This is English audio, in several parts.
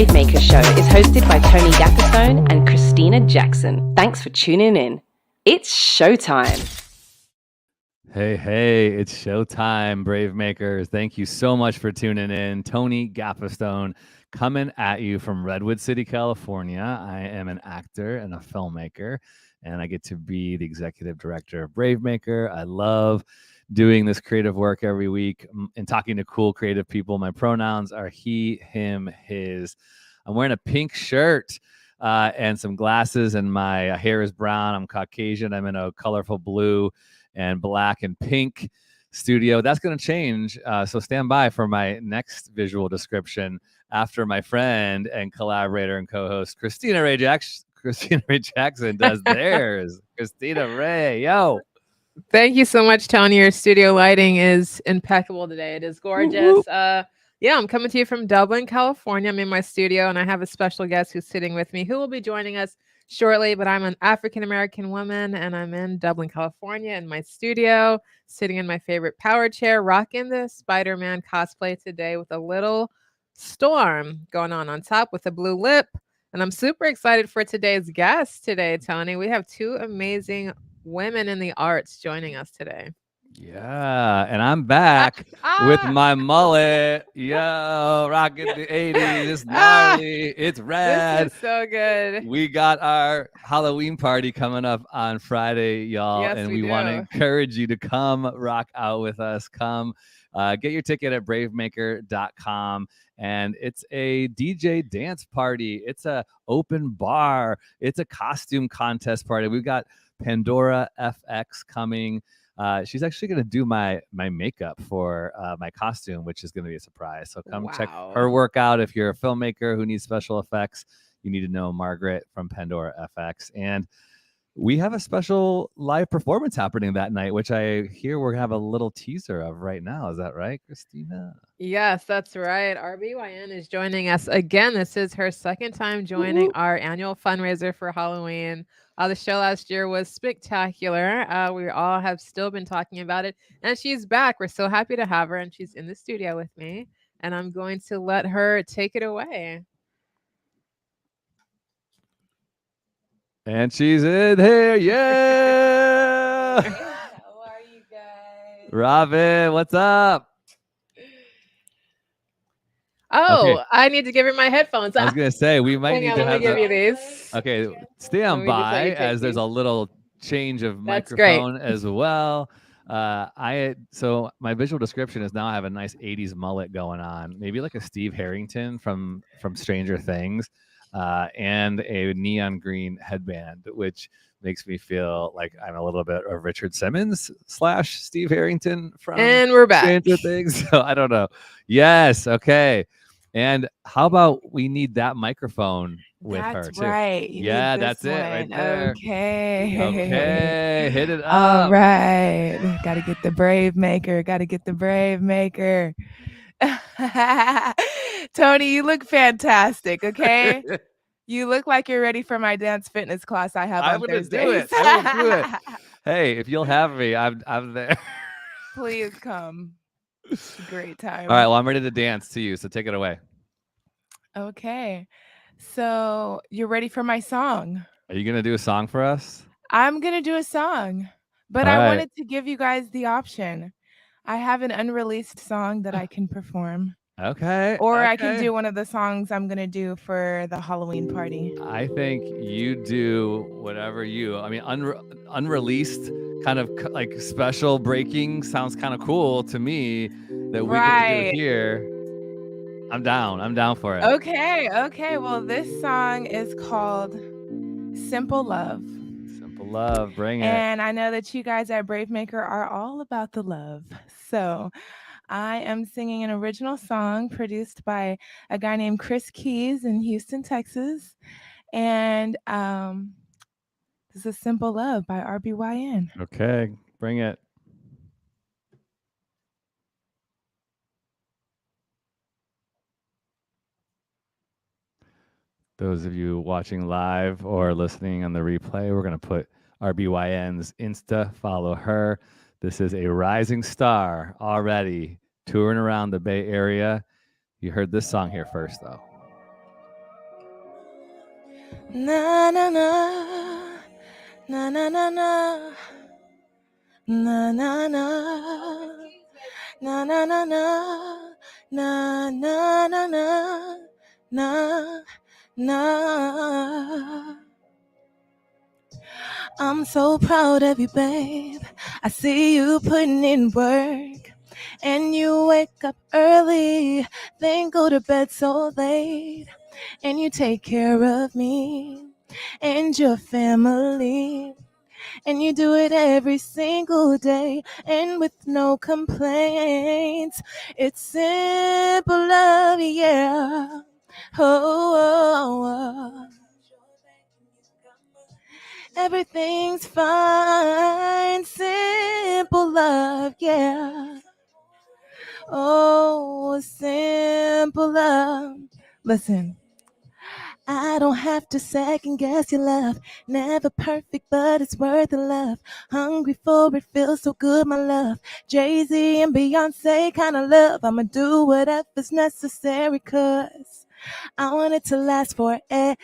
Bravemaker Show is hosted by Tony Gapperstone and Christina Jackson. Thanks for tuning in. It's showtime. Hey, it's showtime, Bravemakers. Thank you so much for tuning in. Tony Gapperstone coming at you from Redwood City, California. I am an actor and a filmmaker, and I get to be the executive director of Bravemaker. I love doing this creative work every week and talking to cool creative people. My pronouns are he, him, his. I'm wearing a pink shirt and some glasses, and my hair is brown. I'm Caucasian. I'm in a colorful blue and black and pink studio. That's going to change. So stand by for my next visual description after my friend and collaborator and co-host Christina Ray Jackson does theirs. Christina Ray, yo. Thank you so much, Tony. Your studio lighting is impeccable today. It is gorgeous. Yeah, I'm coming to you from Dublin, California. I'm in my studio, and I have a special guest who's sitting with me who will be joining us shortly, but I'm an African-American woman, and I'm in Dublin, California in my studio, sitting in my favorite power chair, rocking the Spider-Man cosplay today with a little storm going on top with a blue lip. And I'm super excited for today's guest today, Tony. We have two amazing women in the arts joining us today. Yeah, and I'm back with my mullet. Yo, rocking the 80s. It's gnarly. It's rad. This is so good. We got our Halloween party coming up on Friday, y'all. Yes, and we we want to do. encourage you to come rock out with us. Come get your ticket at bravemaker.com. And it's a DJ dance party. It's a open bar. It's a costume contest party. We've got Pandora FX coming. She's actually going to do my makeup for my costume, which is going to be a surprise. So come check her work out. If you're a filmmaker who needs special effects, you need to know Margaret from Pandora FX. And we have a special live performance happening that night, which I hear we're going to have a little teaser of right now. Is that right, Christina? Yes, that's right. RBYN is joining us again. This is her second time joining our annual fundraiser for Halloween. The show last year was spectacular. We all have still been talking about it, and she's back. We're so happy to have her, and she's in the studio with me, and I'm going to let her take it away. And she's in here. Yeah. How are you guys? Robin, what's up? Oh, Okay. I need to give her my headphones. I was going to say, we might Hang need on, to let have me give you these. Okay, stay on Let me just let by you take as there's these. a little change of That's great. microphone as well. So my visual description is now I have a nice 80s mullet going on, maybe like a Steve Harrington from Stranger Things, and a neon green headband, which makes me feel like I'm a little bit of Richard Simmons / Steve Harrington from And we're back. Stranger Things. So I don't know. Yes, okay. And how about we need that microphone with her That's too? right. You Yeah, need that's this it right one. there. Okay. Okay, hit it up. All right. Got to get the Brave Maker. Got to get the Brave Maker. Tony, you look fantastic. Okay. You look like you're ready for my dance fitness class I have I'm on gonna Thursdays. do it. I will do it. Hey, if you'll have me, I'm there. Please come. It's a great time. All right, well, I'm ready to dance to you, so take it away. Okay. So you're ready for my song? Are you gonna do a song for us? I'm going to do a song, but All I right. wanted to give you guys the option. I have an unreleased song that I can perform, Okay. or I can okay. do one of the songs I'm going to do for the Halloween party. I think you do whatever you. I mean, unreleased, kind of like special breaking sounds kind of cool to me that we can do here. I'm down. I'm down for it. Okay. Well, this song is called Simple Love. Simple Love, bring it. And I know that you guys at Bravemaker are all about the love. So I am singing an original song produced by a guy named Chris Keys in Houston, Texas. And this is Simple Love by RBYN. Okay, bring it. Those of you watching live or listening on the replay, we're going to put RBYN's Insta, follow her. This is a rising star already touring around the Bay Area. You heard this song here first, though. Na na na, na na na na, na na na, na na na na, na na na na, na. I'm so proud of you, babe. I see you putting in work. And you wake up early, then go to bed so late. And you take care of me and your family. And you do it every single day and with no complaints. It's simple love, yeah. Oh. Everything's fine, simple love, yeah. Oh, simple love. Listen, I don't have to second guess your love. Never perfect, but it's worth the love. Hungry for it, feels so good, my love. Jay-Z and Beyonce kind of love. I'ma do whatever's necessary, 'cause I want it to last forever.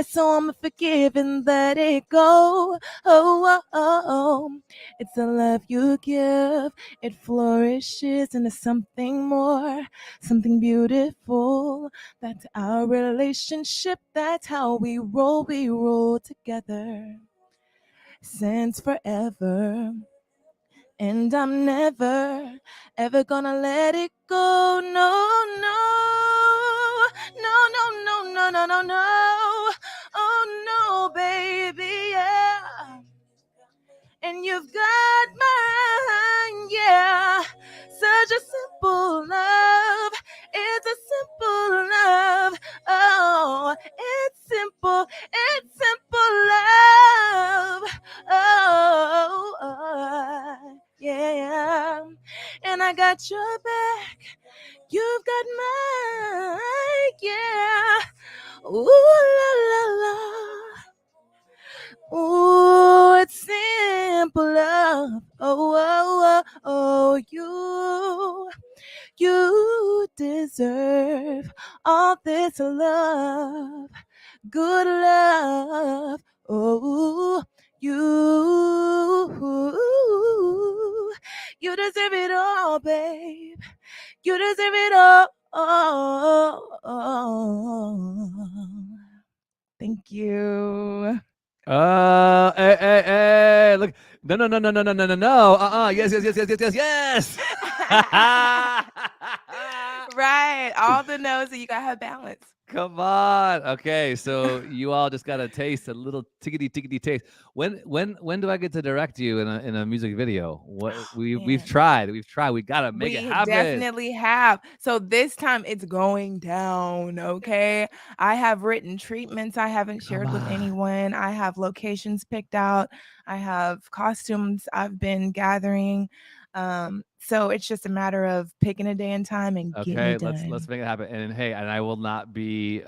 So I'ma forgive and let it go. Oh. It's the love you give. It flourishes into something more, something beautiful. That's our relationship. That's how we roll together since forever. And I'm never, ever gonna let it go. No. Oh no, baby, yeah. And you've got mine, yeah. Such a simple love. It's a simple love. Oh, it's simple love. Oh, yeah. And I got your back. You've got mine, yeah. Ooh, la. Ooh, it's simple love. Oh, you deserve all this love, good love. Oh, you deserve it all, babe. You deserve it all. Thank you. Hey, look. No. Yes. Right. All the no's that you gotta have balance. Come on. Okay, so you all just got a taste, a little tickety taste. When do I get to direct you in a music video? What we've tried. We gotta make it happen. We definitely have. So this time it's going down. Okay. I have written treatments I haven't shared with anyone. I have locations picked out. I have costumes I've been gathering. So it's just a matter of picking a day and time and getting it done. Let's make it happen. And hey, and I will not be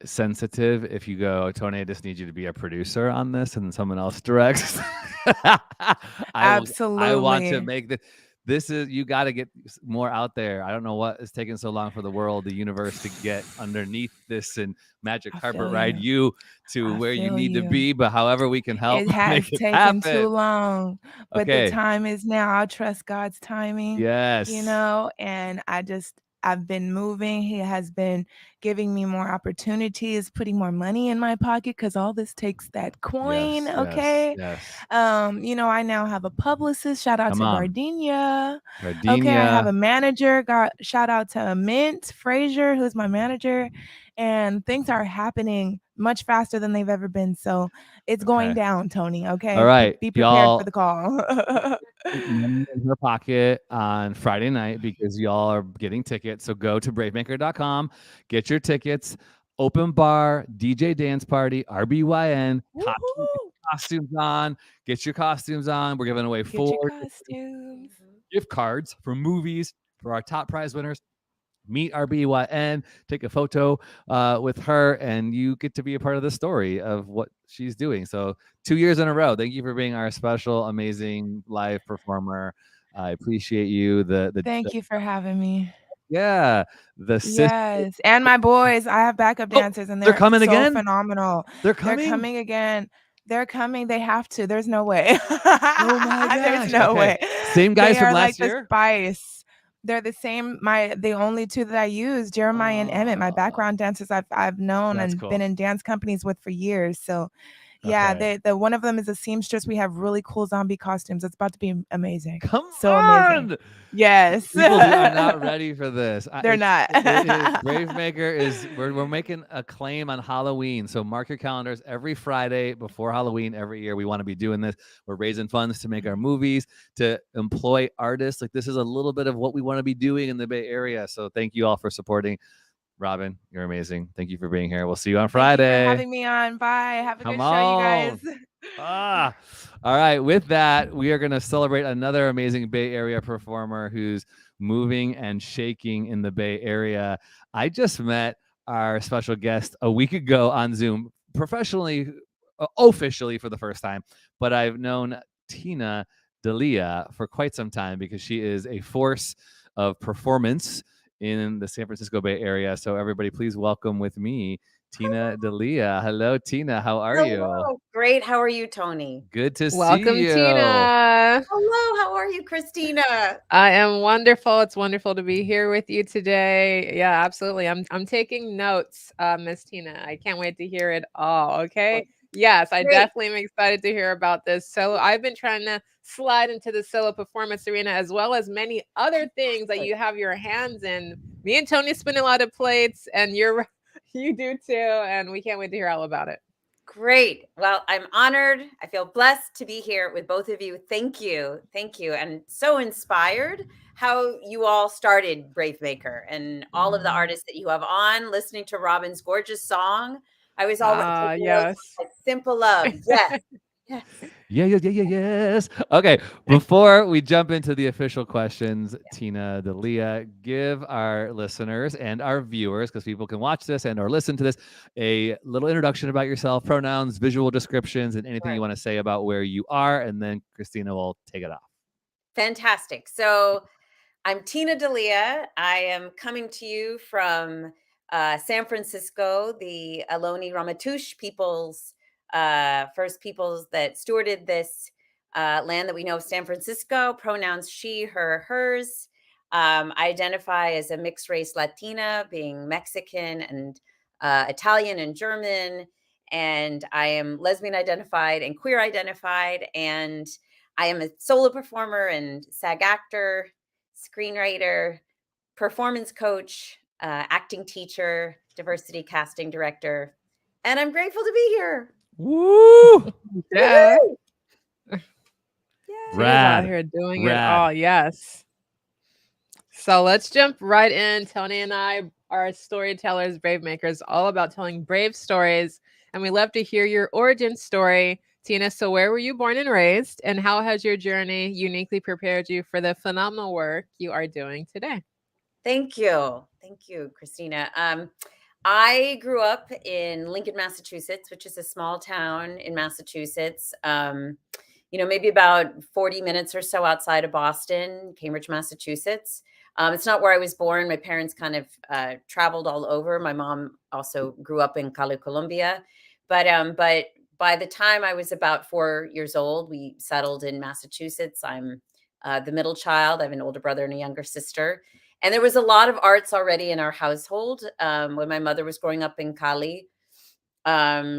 sensitive if you go, Tony, I just need you to be a producer on this and someone else directs. Absolutely. I want to make this is, you got to get more out there. I don't know what is taking so long for the world, the universe, to get underneath this and magic carpet ride you to where you need to be. But however we can help, it has taken too long, but the time is now. I'll trust God's timing. Yes. You know, and I've been moving. He has been giving me more opportunities, putting more money in my pocket, because all this takes that coin. Yes, okay. Yes. You know, I now have a publicist. Shout out to Gardenia. Gardenia. Okay, I have a manager. Shout out to Mint Frazier, who's my manager. And things are happening much faster than they've ever been. So it's going down, Tony. Okay. All right. Be prepared for the call. In your pocket on Friday night, because y'all are getting tickets. So go to bravemaker.com, get your tickets. Open bar, DJ dance party, RBYN, costumes on. Get your costumes on. We're giving away 4 gift cards for movies for our top prize winners. Meet RBYN, take a photo with her, and you get to be a part of the story of what she's doing. So 2 years in a row. Thank you for being our special, amazing live performer. I appreciate you. Thank you for having me. Yeah, the sister. Yes, and my boys, I have backup Oh, dancers, and they're they're coming so again? phenomenal. They're They're coming? coming again. They're coming. They have to. There's no way. Oh my There's gosh. no Okay. way. Same guys They from are like last the year? spice. They're the same. The only two that I use, Jeremiah and Emmett, my Oh, background dancers I've known that's and been cool. in dance companies with for years. So yeah, Okay. the one of them is a seamstress. We have really cool zombie costumes. It's about to be amazing. Come So amazing. on. Yes. People are not ready for this. They're not. Brave Maker is we're making a claim on Halloween. So mark your calendars every Friday before Halloween every year. We want to be doing this. We're raising funds to make our movies, to employ artists. Like this is a little bit of what we want to be doing in the Bay Area. So thank you all for supporting. Robin, you're amazing. Thank you for being here. We'll see you on Thank you for Friday. having me on. Bye. Have a Come good show, you guys. All right. With that, we are going to celebrate another amazing Bay Area performer who's moving and shaking in the Bay Area. I just met our special guest a week ago on Zoom, professionally, officially for the first time, but I've known Tina D'Elia for quite some time because she is a force of performance in the San Francisco Bay Area. So everybody, please welcome with me Tina D'Elia. Hello, Tina. How are you? Hello. Great. How are you, Tony? Good to Welcome, see you. Tina. Hello. How are you, Christina? I am wonderful. It's wonderful to be here with you today. Yeah, absolutely. I'm taking notes, Miss Tina. I can't wait to hear it all. Okay. Yes, I Great. definitely am excited to hear about this. So I've been trying to slide into the solo performance arena as well as many other things that you have your hands in. Me and Tony spin a lot of plates, and you do too. And we can't wait to hear all about it. Great. Well, I'm honored. I feel blessed to be here with both of you. Thank you. Thank you. And so inspired how you all started Brave Maker and all of the artists that you have on, listening to Robin's gorgeous song. I was always taking notes, Yes. like Simple Love. Yes. Yes. Yes. Okay. Before we jump into the official questions, Tina D'Elia, give our listeners and our viewers, because people can watch this and or listen to this, a little introduction about yourself, pronouns, visual descriptions, and anything you want to say about where you are. And then Christina will take it off. Fantastic. So I'm Tina D'Elia. I am coming to you from San Francisco, the Ohlone Ramaytush peoples, first peoples that stewarded this land that we know of, San Francisco. Pronouns she, her, hers. I identify as a mixed race Latina, being Mexican and Italian and German. And I am lesbian identified and queer identified. And I am a solo performer and SAG actor, screenwriter, performance coach, acting teacher, diversity casting director, and I'm grateful to be here. Woo! Yeah. Rad. Out here doing it all. Yes. So let's jump right in. Tony and I are storytellers, brave makers, all about telling brave stories. And we love to hear your origin story. Tina, so where were you born and raised? And how has your journey uniquely prepared you for the phenomenal work you are doing today? Thank you. Thank you, Christina. I grew up in Lincoln, Massachusetts, which is a small town in Massachusetts. Maybe about 40 minutes or so outside of Boston, Cambridge, Massachusetts. It's not where I was born. My parents kind of traveled all over. My mom also grew up in Cali, Colombia. But by the time I was about 4 years old, we settled in Massachusetts. I'm the middle child. I have an older brother and a younger sister. And there was a lot of arts already in our household. When my mother was growing up in Cali,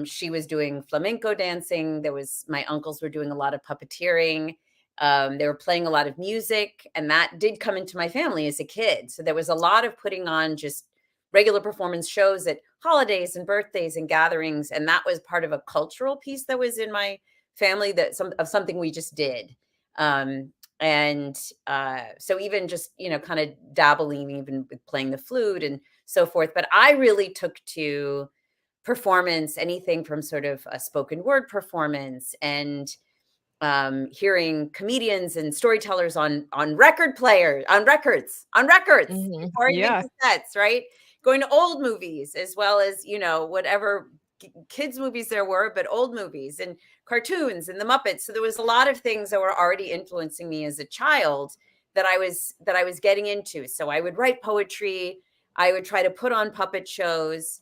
she was doing flamenco dancing. My uncles were doing a lot of puppeteering. They were playing a lot of music, and that did come into my family as a kid. So there was a lot of putting on just regular performance shows at holidays and birthdays and gatherings. And that was part of a cultural piece that was in my family, of something we just did. So even just, kind of dabbling, even with playing the flute and so forth. But I really took to performance, anything from sort of a spoken word performance and hearing comedians and storytellers on records, before you make cassettes, right? Going to old movies as well as, whatever kids movies there were, but old movies and cartoons and the Muppets. So there was a lot of things that were already influencing me as a child that I was getting into. So I would write poetry. I would try to put on puppet shows.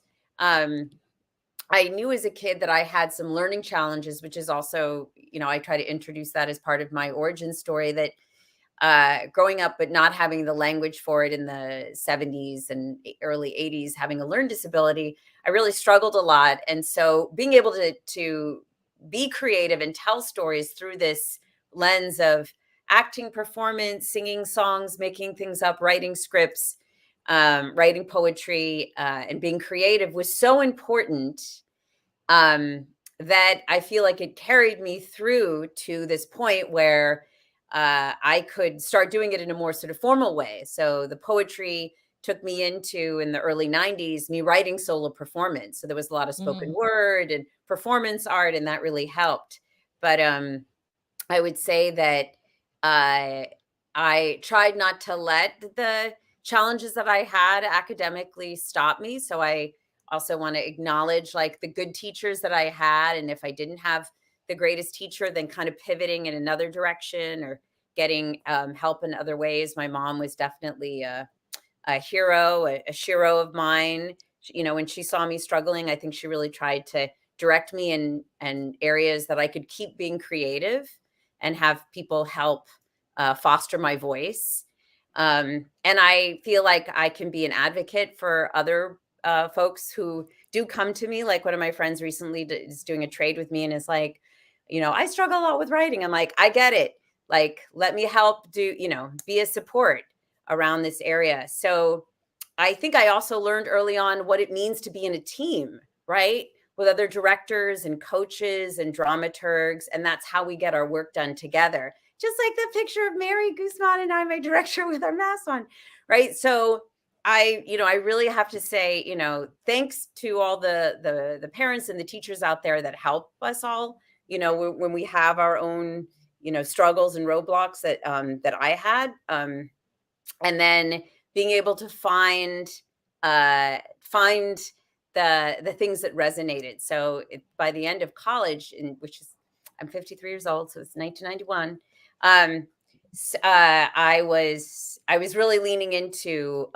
I knew as a kid that I had some learning challenges, which is also, I try to introduce that as part of my origin story, that growing up but not having the language for it in the 70s and early 80s, having a learning disability, I really struggled a lot. And so being able to be creative and tell stories through this lens of acting, performance, singing songs, making things up, writing scripts, writing poetry, and being creative was so important, that I feel like it carried me through to this point where I could start doing it in a more sort of formal way. So the poetry took me into, in the early 90s, me writing solo performance. So there was a lot of spoken word and performance art, and that really helped. But I would say that I tried not to let the challenges that I had academically stop me. So I also want to acknowledge like the good teachers that I had. And if I didn't have the greatest teacher, then kind of pivoting in another direction or getting help in other ways. My mom was definitely a hero, a shero of mine. When she saw me struggling, I think she really tried to direct me in areas that I could keep being creative and have people help foster my voice. And I feel like I can be an advocate for other folks who do come to me. Like one of my friends recently is doing a trade with me and is like, I struggle a lot with writing. I'm like, I get it. Like, let me help be a support around this area. So I think I also learned early on what it means to be in a team, right? With other directors and coaches and dramaturgs. And that's how we get our work done together. Just like the picture of Mary Guzman and I, my director, with our masks on, right? So I really have to say, thanks to all the parents and the teachers out there that help us all, when we have our own, struggles and roadblocks that I had, and then being able to find the things that resonated. So by the end of college, I'm 53 years old, so it's 1991. I was really leaning into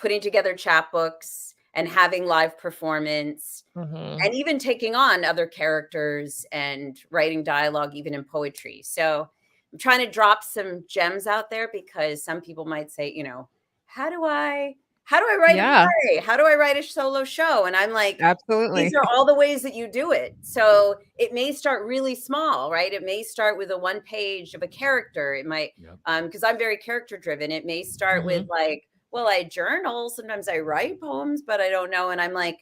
putting together chapbooks and having live performance, and even taking on other characters and writing dialogue, even in poetry. So I'm trying to drop some gems out there because some people might say, how do I write a play? How do I write a solo show? And I'm like, absolutely. These are all the ways that you do it. So it may start really small, right? It may start with a one page of a character. It might, because I'm very character driven. It may start with like, well, I journal. Sometimes I write poems, but I don't know. And I'm like,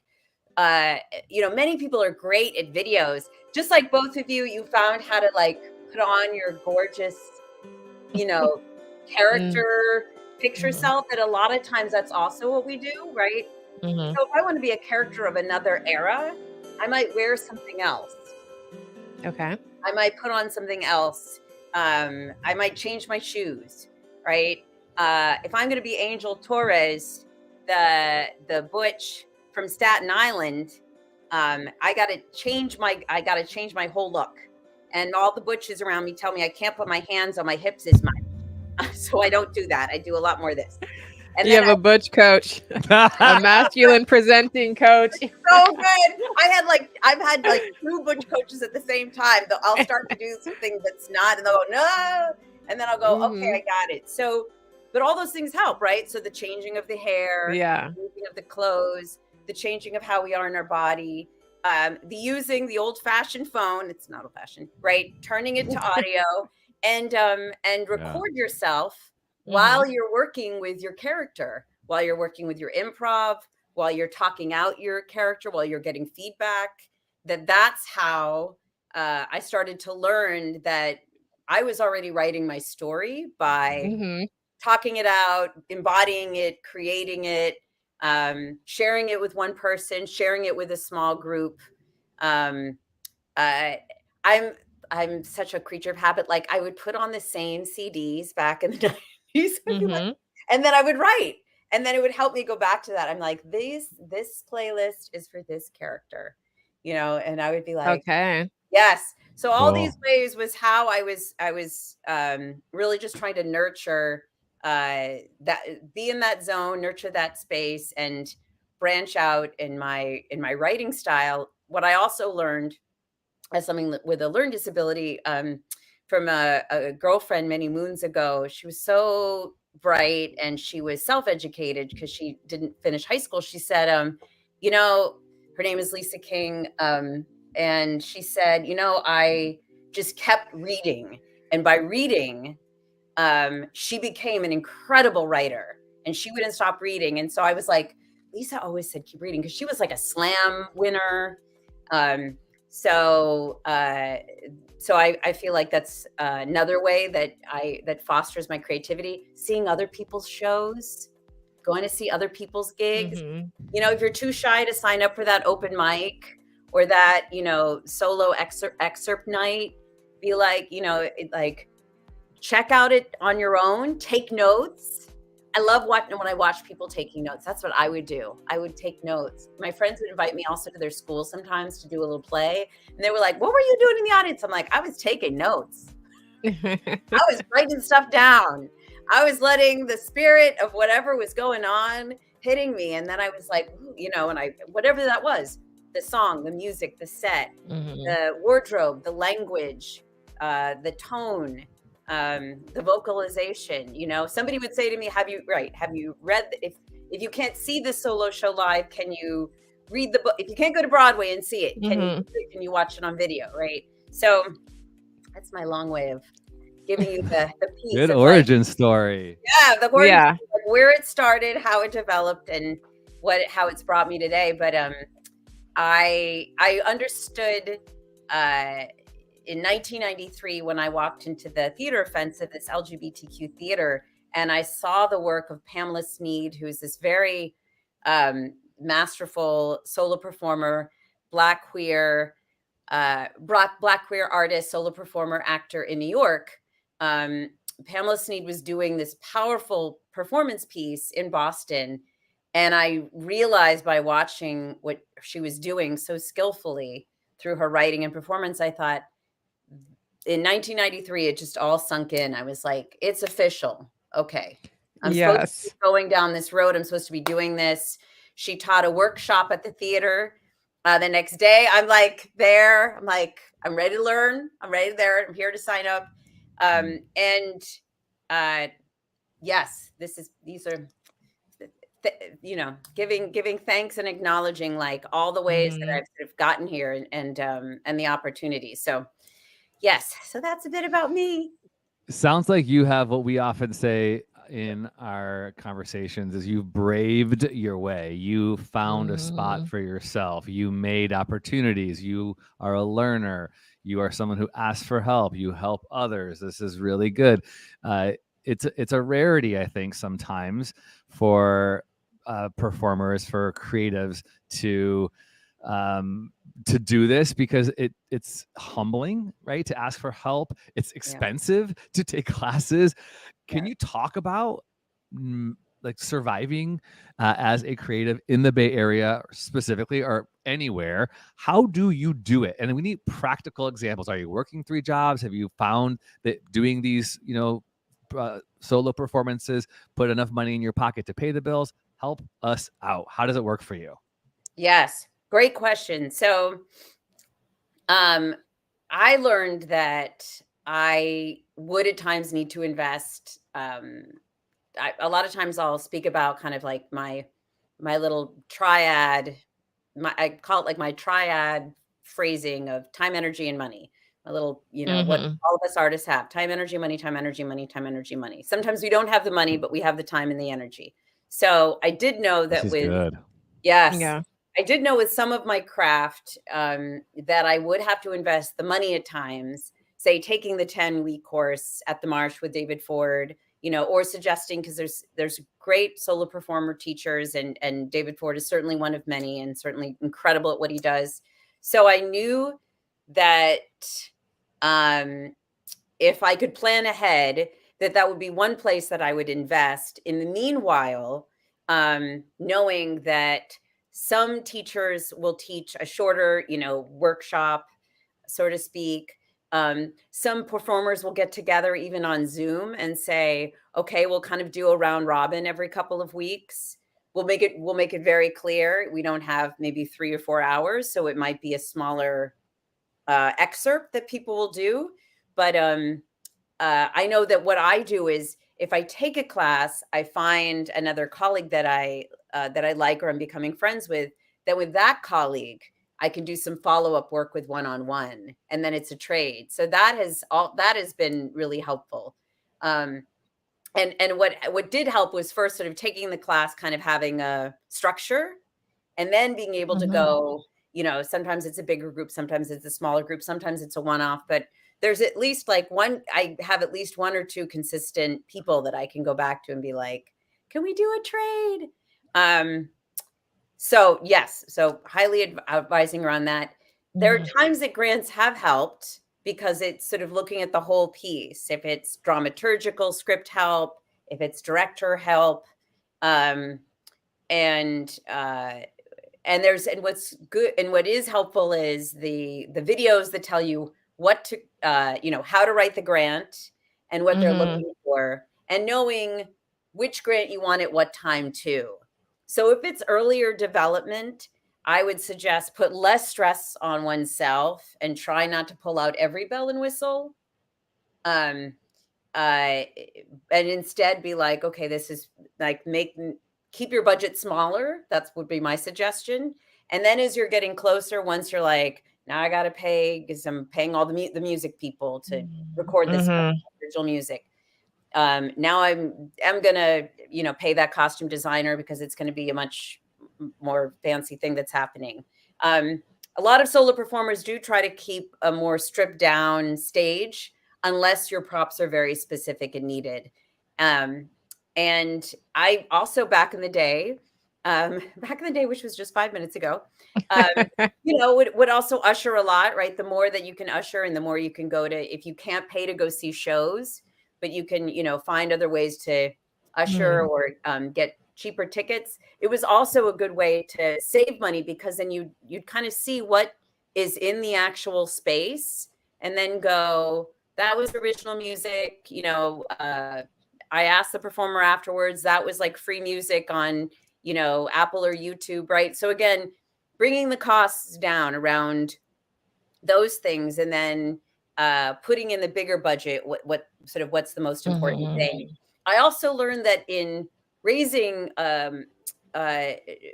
many people are great at videos. Just like both of you found how to like put on your gorgeous, character picture self, that a lot of times that's also what we do, right? So if I want to be a character of another era, I might wear something else. Okay. I might put on something else. I might change my shoes, right? If I'm going to be Angel Torres, the butch from Staten Island, I got to change my whole look. And all the butches around me tell me I can't put my hands on my hips as much. So I don't do that. I do a lot more of this. And you have a butch coach, a masculine presenting coach. So good. I've had like two butch coaches at the same time. I'll start to do something that's not, and they'll go, no. And then I'll go, okay, I got it. So, but all those things help, right? So the changing of the hair, the changing of the clothes, the changing of how we are in our body, the using the old fashioned phone. It's not old fashioned, right? Turning it to audio and record yourself while you're working with your character, while you're working with your improv, while you're talking out your character, while you're getting feedback. That's how I started to learn that I was already writing my story by talking it out, embodying it, creating it, sharing it with one person, sharing it with a small group. I'm such a creature of habit. Like I would put on the same CDs back in the 90s, and then I would write, and then it would help me go back to that. I'm like, this playlist is for this character, and I would be like, okay, yes. So all Cool. these ways was how I was really just trying to nurture that, be in that zone, nurture that space, and branch out in my writing style. What I also learned as something with a learning disability, from a girlfriend many moons ago. She was so bright and she was self-educated because she didn't finish high school. She said, you know, her name is Lisa King. And she said, I just kept reading. And by reading, she became an incredible writer and she wouldn't stop reading. And so I was like, Lisa always said, keep reading, because she was like a slam winner. So I feel like that's another way that fosters my creativity. Seeing other people's shows, going to see other people's gigs. Mhm. If you're too shy to sign up for that open mic or that solo excerpt night, be like, check out it on your own. Take notes. I love when I watch people taking notes. That's what I would do. I would take notes. My friends would invite me also to their school sometimes to do a little play. And they were like, what were you doing in the audience? I'm like, I was taking notes. I was writing stuff down. I was letting the spirit of whatever was going on hitting me. And then I was like, and whatever that was, the song, the music, the set, the wardrobe, the language, the tone, the vocalization. Somebody would say to me, have you read, if you can't see the solo show live, can you read the book? If you can't go to Broadway and see it, can you watch it on video? Right. So that's my long way of giving you the piece. Good origin story. Yeah. The origin, Yeah. where it started, how it developed, and how it's brought me today. But I understood in 1993, when I walked into the Theater Offensive, this LGBTQ theater, and I saw the work of Pamela Sneed, who's this very masterful solo performer, Black queer artist, solo performer, actor in New York. Pamela Sneed was doing this powerful performance piece in Boston. And I realized by watching what she was doing so skillfully through her writing and performance, I thought, in 1993, it just all sunk in. I was like, it's official. Okay. I'm supposed to be going down this road. I'm supposed to be doing this. She taught a workshop at the theater. The next day, I'm like there. I'm like, I'm ready to learn. I'm ready there. I'm here to sign up. Yes, these are, giving thanks and acknowledging like all the ways that I've sort of gotten here and the opportunities. So yes, so that's a bit about me. Sounds like you have what we often say in our conversations is you've braved your way. You found a spot for yourself. You made opportunities. You are a learner. You are someone who asks for help. You help others. This is really good. It's a rarity, I think, sometimes for performers, for creatives to do this, because it's humbling, right? To ask for help. It's expensive to take classes. Can you talk about like surviving as a creative in the Bay Area specifically, or anywhere? How do you do it? And we need practical examples. Are you working 3 jobs? Have you found that doing these, solo performances put enough money in your pocket to pay the bills? Help us out. How does it work for you? Yes. Great question. So I learned that I would at times need to invest. A lot of times I'll speak about kind of like my little triad. I call it like my triad phrasing of time, energy, and money. A little, what all of us artists have: time, energy, money, time, energy, money, time, energy, money. Sometimes we don't have the money, but we have the time and the energy. So I did know that I did know with some of my craft that I would have to invest the money at times, say taking the 10-week course at the Marsh with David Ford, or suggesting, because there's great solo performer teachers, and David Ford is certainly one of many and certainly incredible at what he does. So I knew that if I could plan ahead, that would be one place that I would invest. In the meanwhile, knowing that some teachers will teach a shorter, workshop, so to speak. Some performers will get together even on Zoom and say, okay, we'll kind of do a round robin every couple of weeks. We'll make it very clear. We don't have maybe 3 or 4 hours, so it might be a smaller excerpt that people will do. But I know that what I do is if I take a class, I find another colleague that I like or I'm becoming friends with. Then with that colleague, I can do some follow-up work with one-on-one, and then it's a trade. So that has been really helpful. And what did help was first sort of taking the class, kind of having a structure, and then being able to go, sometimes it's a bigger group, sometimes it's a smaller group, sometimes it's a one-off, but there's at least I have at least 1 or 2 consistent people that I can go back to and be like, can we do a trade? So yes, so highly advising around that. There are times that grants have helped because it's sort of looking at the whole piece. If it's dramaturgical script help, if it's director help, and what's good and what is helpful is the videos that tell you what to how to write the grant and what they're looking for, and knowing which grant you want at what time too. So if it's earlier development, I would suggest put less stress on oneself and try not to pull out every bell and whistle. And instead be like, okay, this is like keep your budget smaller. That would be my suggestion. And then as you're getting closer, once you're like, now I got to pay because I'm paying all the music people to record this original music. Now I'm gonna, pay that costume designer because it's going to be a much more fancy thing that's happening. A lot of solo performers do try to keep a more stripped down stage unless your props are very specific and needed. And I also back in the day, which was just 5 minutes ago, would also usher a lot, right? The more that you can usher and the more you can go to, if you can't pay to go see shows, but you can, find other ways to usher or get cheaper tickets. It was also a good way to save money because then you'd kind of see what is in the actual space and then go, that was original music. I asked the performer afterwards, that was like free music on, Apple or YouTube, right? So again, bringing the costs down around those things and then putting in the bigger budget, what's the most important thing. I also learned that in raising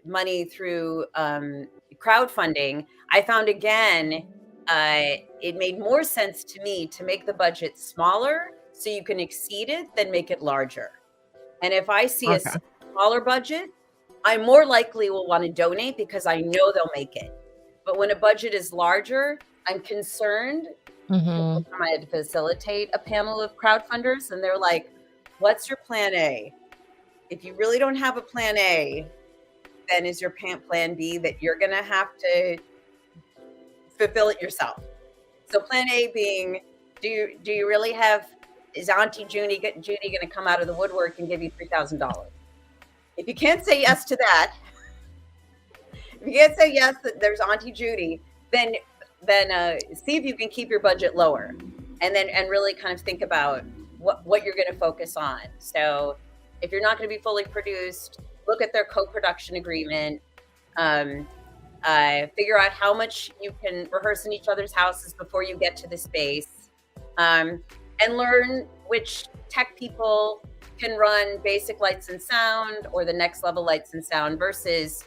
money through crowdfunding, I found again, it made more sense to me to make the budget smaller so you can exceed it than make it larger. And if I see a smaller budget, I more likely will want to donate because I know they'll make it. But when a budget is larger, I'm concerned. I had to facilitate a panel of crowdfunders, and they're like, what's your plan A? If you really don't have a plan A, then is your plan B that you're going to have to fulfill it yourself? So plan A being, do you really have, is Auntie Junie going to come out of the woodwork and give you $3,000? If you can't say yes to that, if you can't say yes that there's Auntie Judy, then see if you can keep your budget lower, and really kind of think about what you're going to focus on. So if you're not going to be fully produced, look at their co-production agreement, figure out how much you can rehearse in each other's houses before you get to the space, and learn which tech people can run basic lights and sound or the next level lights and sound versus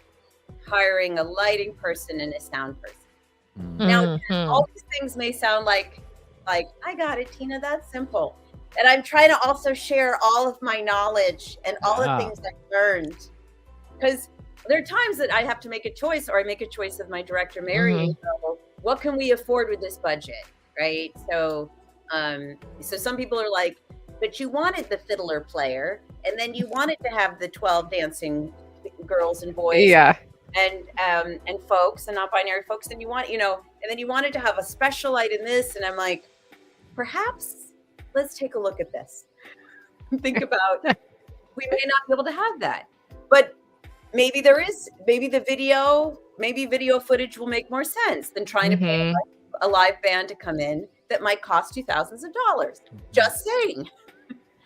hiring a lighting person and a sound person. Now, all these things may sound like I got it, Tina, that's simple. And I'm trying to also share all of my knowledge and all the things I've learned. Because there are times that I have to make a choice, or I make a choice with my director, Mary, and go, what can we afford with this budget, right? So some people are like, but you wanted the fiddler player, and then you wanted to have the 12 dancing girls and boys. Yeah. And folks and non-binary folks, and and then you wanted to have a special light in this, and I'm like, perhaps let's take a look at this. Think about, we may not be able to have that, but maybe video footage will make more sense than trying to pay a live band to come in that might cost you thousands of dollars. Just saying.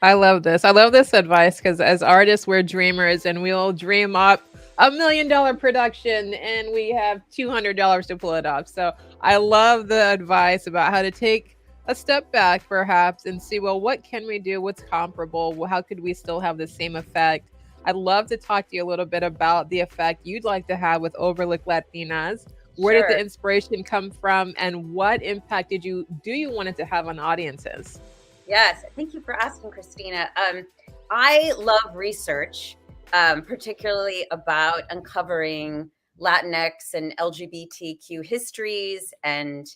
I love this. I love this advice because as artists, we're dreamers and we'll dream up $1 million production and we have $200 to pull it off. So I love the advice about how to take a step back perhaps and see, well, what can we do? What's comparable? Well, how could we still have the same effect? I'd love to talk to you a little bit about the effect you'd like to have with Overlook Latinas. Where did Sure. the inspiration come from and what impact do you want it to have on audiences? Yes, thank you for asking, Christina. I love research, particularly about uncovering Latinx and LGBTQ histories and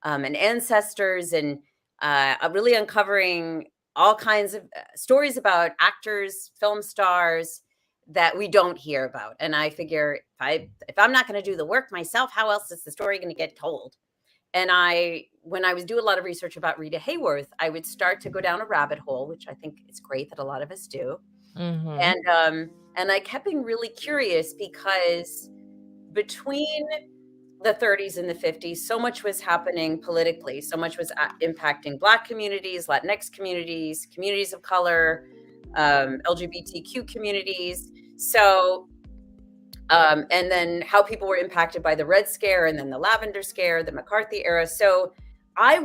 ancestors, and really uncovering all kinds of stories about actors, film stars that we don't hear about. And I figure if I'm not going to do the work myself, how else is the story going to get told? And when I was doing a lot of research about Rita Hayworth, I would start to go down a rabbit hole, which I think is great that a lot of us do. Mhm. And I kept being really curious because between the 30s and the 50s, so much was happening politically. So much was impacting Black communities, Latinx communities, communities of color, LGBTQ communities. So and then how people were impacted by the Red Scare and then the Lavender Scare, the McCarthy era. So I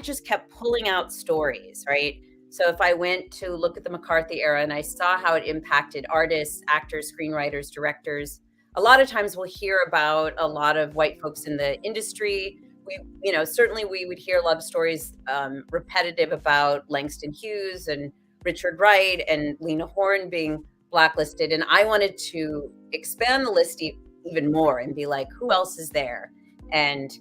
just kept pulling out stories, right? So if I went to look at the McCarthy era and I saw how it impacted artists, actors, screenwriters, directors, a lot of times we'll hear about a lot of white folks in the industry. Certainly we would hear a lot of stories repetitive about Langston Hughes and Richard Wright and Lena Horne being blacklisted. And I wanted to expand the list even more and be like, who else is there? And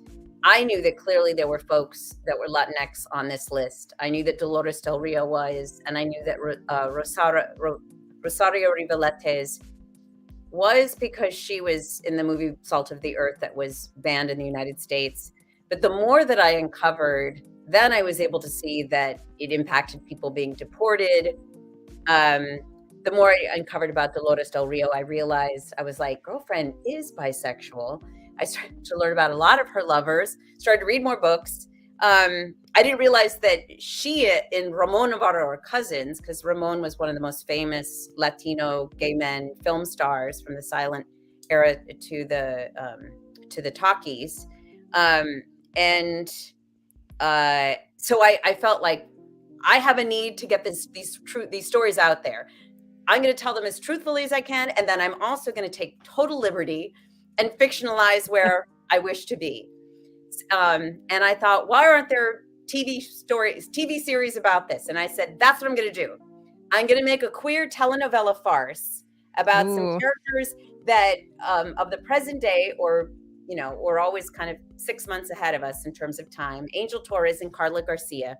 I knew that clearly there were folks that were Latinx on this list. I knew that Dolores Del Rio was, and I knew that Rosario Rivaletes was, because she was in the movie Salt of the Earth that was banned in the United States. But the more that I uncovered, then I was able to see that it impacted people being deported. The more I uncovered about Dolores Del Rio, I realized, I was like, girlfriend is bisexual. I started to learn about a lot of her lovers, started to read more books. I didn't realize that she and Ramon Navarro are cousins, because Ramon was one of the most famous Latino gay men film stars from the silent era to the talkies. So I felt like I have a need to get these stories out there. I'm going to tell them as truthfully as I can. And then I'm also going to take total liberty and fictionalize where I wish to be. And I thought, why aren't there TV series about this? And I said, that's what I'm going to do. I'm going to make a queer telenovela farce about some characters that of the present day, or, we're always kind of 6 months ahead of us in terms of time. Angel Torres and Carla Garcia.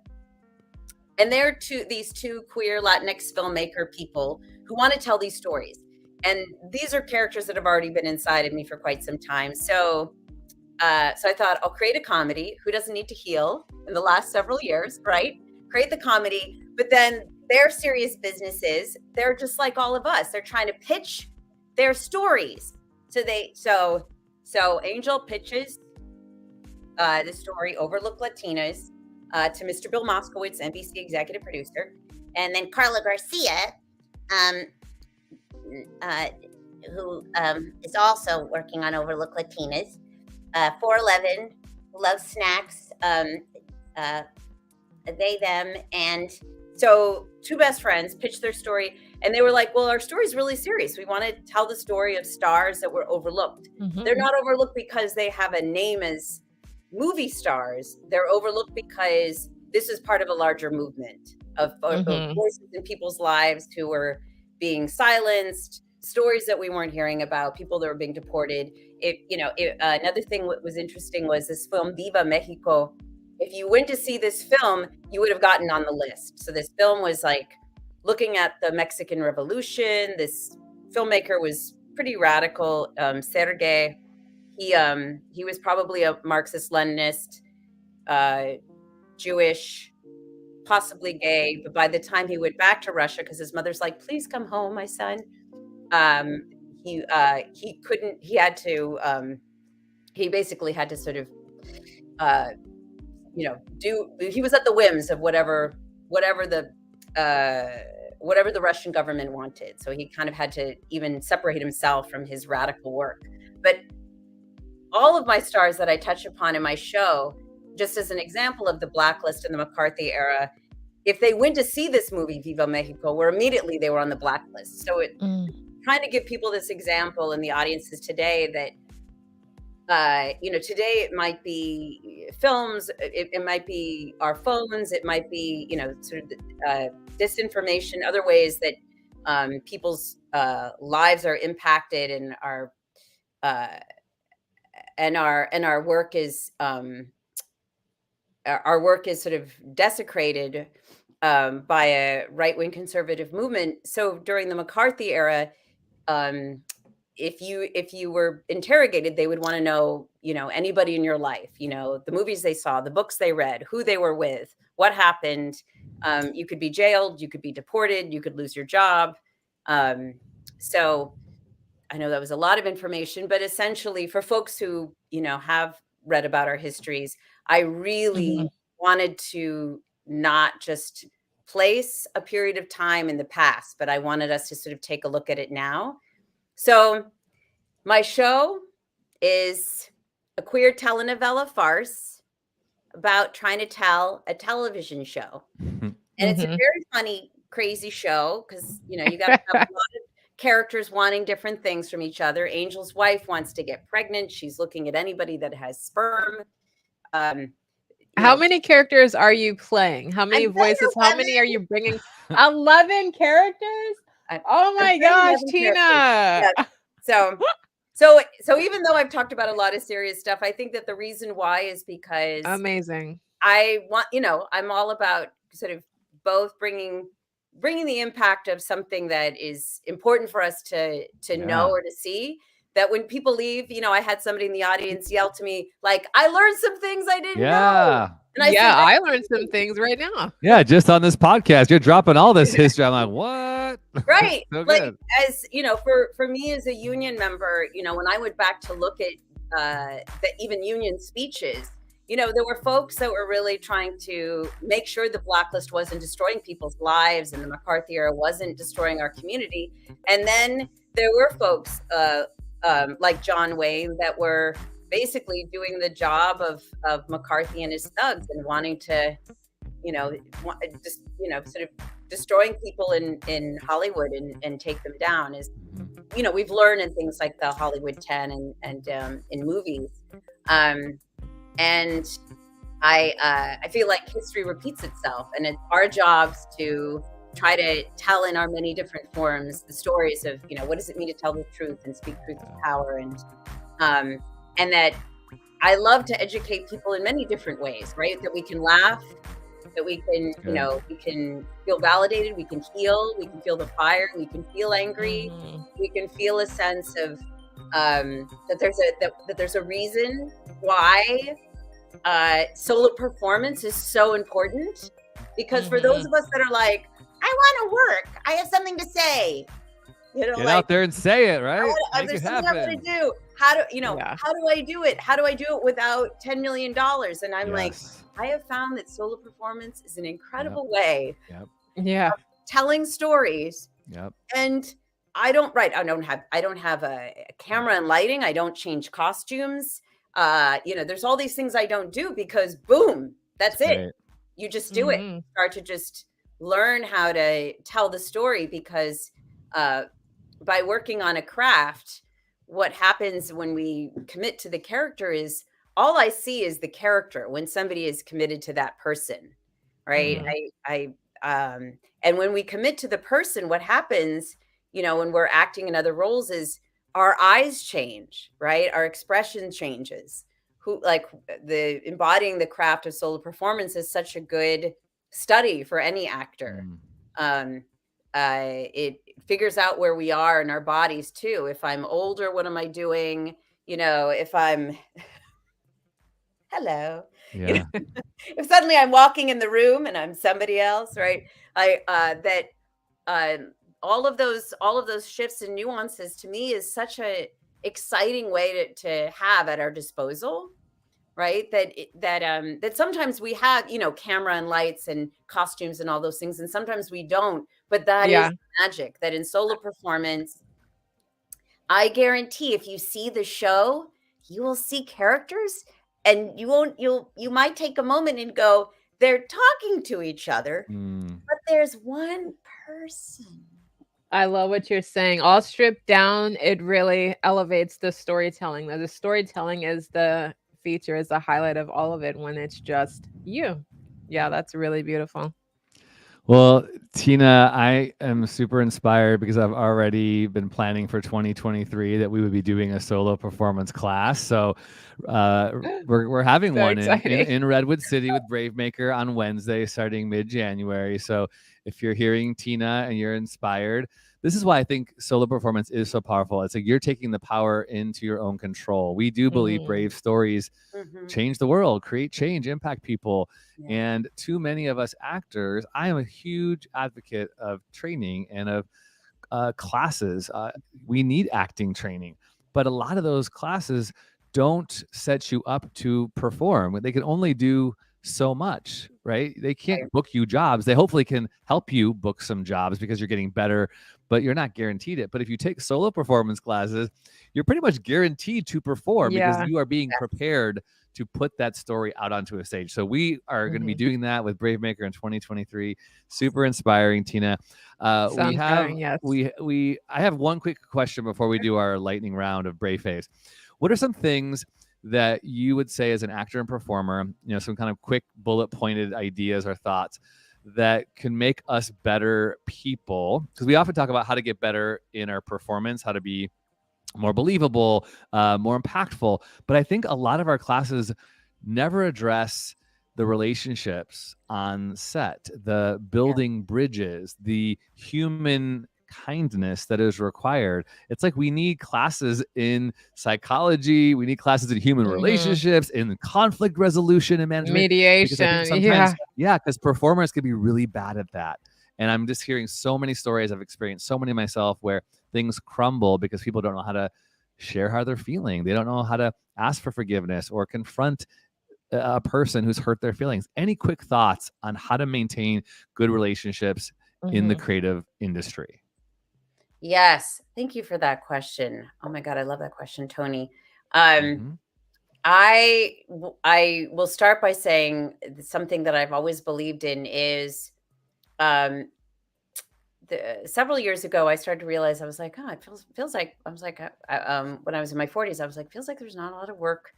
And they're these two queer Latinx filmmaker people who want to tell these stories. And these are characters that have already been inside of me for quite some time. So I thought, I'll create a comedy. Who doesn't need to heal in the last several years, right? Create the comedy. But then they're serious businesses. They're just like all of us. They're trying to pitch their stories. So Angel pitches the story Overlook Latinas to Mr. Bill Moskowitz, NBC executive producer. And then Carla Garcia, who is also working on Overlook Latinas, 411, loves snacks, they, them. And so two best friends pitched their story, and they were like, well, our story's really serious. We want to tell the story of stars that were overlooked. Mhm. They're not overlooked because they have a name as movie stars. They're overlooked because this is part of a larger movement of voices in people's lives who were being silenced, stories that we weren't hearing about, people that were being deported. Another thing that was interesting was this film Viva Mexico. If you went to see this film, you would have gotten on the list. So this film was like looking at the Mexican Revolution. This filmmaker was pretty radical, Sergei. He was probably a Marxist-Leninist, Jewish, possibly gay. But by the time he went back to Russia, because his mother's like, please come home, my son. He couldn't, he basically had to sort of he was at the whims of whatever the Russian government wanted. So he kind of had to even separate himself from his radical work. But all of my stars that I touch upon in my show, just as an example of the blacklist in the McCarthy era, if they went to see this movie, Viva Mexico, they were on the blacklist. So trying to give people this example in the audiences today that, today it might be films, it might be our phones, it might be, sort of disinformation, other ways that people's lives are impacted, and our work is sort of desecrated by a right-wing conservative movement. So during the McCarthy era, if you were interrogated, they would want to know, anybody in your life, the movies they saw, the books they read, who they were with, what happened. You could be jailed, you could be deported, you could lose your job. So I know that was a lot of information, but essentially for folks who, have read about our histories, I really wanted to not just place a period of time in the past, but I wanted us to sort of take a look at it now. So my show is a queer telenovela farce about trying to tell a television show. And it's a very funny, crazy show because, you got to have a lot of characters wanting different things from each other. Angel's wife wants to get pregnant. She's looking at anybody that has sperm. How many characters are you playing? How many voices? How many are you bringing? 11 characters? Oh my gosh, Tina. Yeah. So even though I've talked about a lot of serious stuff, I think that the reason why is because amazing. I want, I'm all about sort of both bringing the impact of something that is important for us to know or to see. That when people leave, I had somebody in the audience yell to me, like, I learned some things I didn't know. And I learned some things right now. Yeah, just on this podcast, you're dropping all this history. I'm like, what? Right. So like, good. as for me as a union member, when I went back to look at even union speeches, there were folks that were really trying to make sure the blacklist wasn't destroying people's lives and the McCarthy era wasn't destroying our community. And then there were folks like John Wayne that were basically doing the job of McCarthy and his thugs and wanting to, just, sort of destroying people in Hollywood and take them down. Is, we've learned in things like the Hollywood 10 and in movies. And I feel like history repeats itself, and it's our jobs to try to tell in our many different forms the stories of, what does it mean to tell the truth and speak truth to power, and that I love to educate people in many different ways, right? That we can laugh, that we can, we can feel validated, we can heal, we can feel the fire, we can feel angry, we can feel a sense of that there's a reason why solo performance is so important. Because for those of us that are like, I want to work, I have something to say, get out there and say it, right? There's something I want to do. How do I do it? How do I do it without $10 million? And I'm like, I have found that solo performance is an incredible way of telling stories. And I don't have a camera and lighting. I don't change costumes. There's all these things I don't do because boom, that's it. Right. You just do it. Start to just learn how to tell the story, because by working on a craft, what happens when we commit to the character is all I see is the character when somebody is committed to that person, right? And when we commit to the person, what happens, when we're acting in other roles is our eyes change, right? Our expression changes. Embodying the craft of solo performance is such a good study for any actor. It figures out where we are in our bodies too. If I'm older, what am I doing? If I'm hello. Yeah. If suddenly I'm walking in the room and I'm somebody else, right? All of those shifts and nuances to me is such a exciting way to have at our disposal. right? That sometimes we have, camera and lights and costumes and all those things, and sometimes we don't. But that Yeah. is magic. That in solo performance, I guarantee if you see the show, you will see characters, and you might take a moment and go, they're talking to each other, Mm. but there's one person. I love what you're saying. All stripped down, it really elevates the storytelling. The storytelling is the feature, is the highlight of all of it when it's just you. Yeah, that's really beautiful. Well, Tina, I am super inspired because I've already been planning for 2023 that we would be doing a solo performance class. So we're having So one exciting. in Redwood City with Bravemaker on Wednesday, starting mid-January. So if you're hearing Tina and you're inspired, this is why I think solo performance is so powerful. It's like you're taking the power into your own control. We do believe Mhm. brave stories Mhm. change the world, create change, impact people. Yeah. And too many of us actors, I am a huge advocate of training and of classes. We need acting training, but a lot of those classes don't set you up to perform. They can only do so much, right? They can't Right. book you jobs. They hopefully can help you book some jobs because you're getting better, but you're not guaranteed it. But if you take solo performance classes, you're pretty much guaranteed to perform because Yeah. you are being Yes. prepared to put that story out onto a stage. So we are going to be Mhm. doing that with Bravemaker in 2023. Super inspiring, Tina. Sounds daring, yes. I have one quick question before we do our lightning round of Brave Face. What are some things that you would say as an actor and performer, some kind of quick bullet pointed ideas or thoughts that can make us better people? Because we often talk about how to get better in our performance, how to be more believable, more impactful. But I think a lot of our classes never address the relationships on set, the building bridges, the human kindness that is required. It's like we need classes in psychology, we need classes in human Mhm. relationships, in conflict resolution and management. Because I think Mediation. sometimes, Yeah. because performers can be really bad at that. And I'm just hearing so many stories. I've experienced so many myself where things crumble because people don't know how to share how they're feeling. They don't know how to ask for forgiveness or confront a person who's hurt their feelings. Any quick thoughts on how to maintain good relationships in the Mhm. creative industry? Yes. Thank you for that question. Oh my God, I love that question, Tony. Um, Mhm. I will start by saying something that I've always believed in is um, several years ago, I started to realize I was like, oh, it feels like I was like, when I was in my 40s, I was like, feels like there's not a lot of work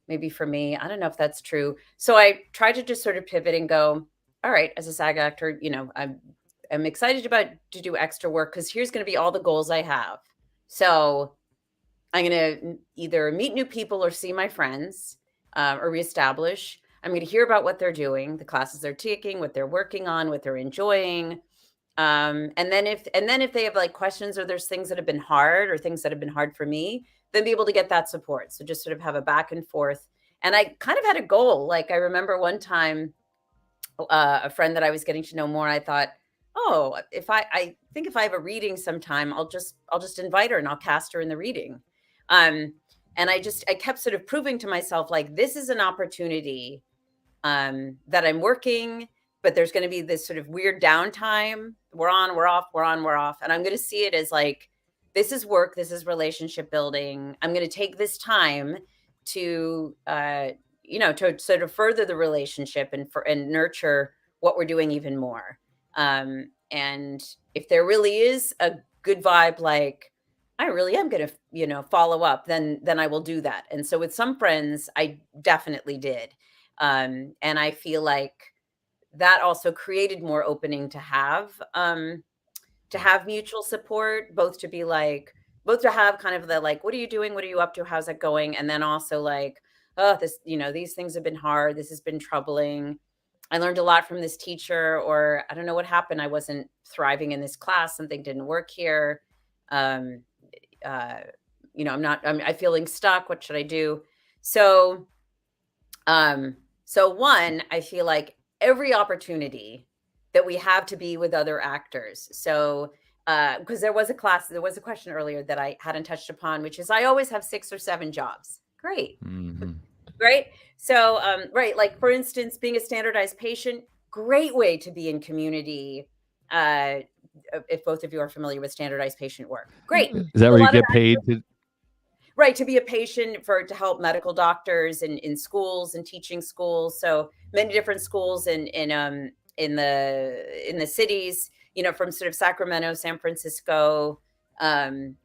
maybe for me. I don't know if that's true. So I tried to just sort of pivot and go, all right, as a SAG actor, I'm excited about to do extra work because here's going to be all the goals I have. So I'm going to either meet new people or see my friends or reestablish. I'm going to hear about what they're doing, the classes they're taking, what they're working on, what they're enjoying. And then if they have like questions or there's things that have been hard or things that have been hard for me, then be able to get that support. So just sort of have a back and forth. And I kind of had a goal. Like I remember one time, a friend that I was getting to know more, I thought, oh, I think if I have a reading sometime, I'll just invite her and I'll cast her in the reading. Um, and I kept sort of proving to myself like this is an opportunity that I'm working, but there's going to be this sort of weird downtime. We're on, we're off, we're on, we're off. And I'm going to see it as like, this is work, this is relationship building. I'm going to take this time to, to sort of further the relationship and nurture what we're doing even more. And if there really is a good vibe, like, I really am going to, follow up, then I will do that. And so with some friends, I definitely did. And I feel like that also created more opening to have mutual support, both to have kind of the like, what are you doing? What are you up to? How's that going? And then also like, oh, these things have been hard. This has been troubling. I learned a lot from this teacher, or I don't know what happened. I wasn't thriving in this class. Something didn't work here. Um, I'm feeling stuck. What should I do? So, one, I feel like every opportunity that we have to be with other actors. So, because there was a question earlier that I hadn't touched upon, which is I always have 6 or 7 jobs. Great. Mhm. Right. So, right. Like, for instance, being a standardized patient, great way to be in community. If both of you are familiar with standardized patient work, great. Mm-mm. Is that A where you lot of get paid to? right, to be a patient to help medical doctors in schools and teaching schools. So many different schools in the cities, from sort of Sacramento, San Francisco, um,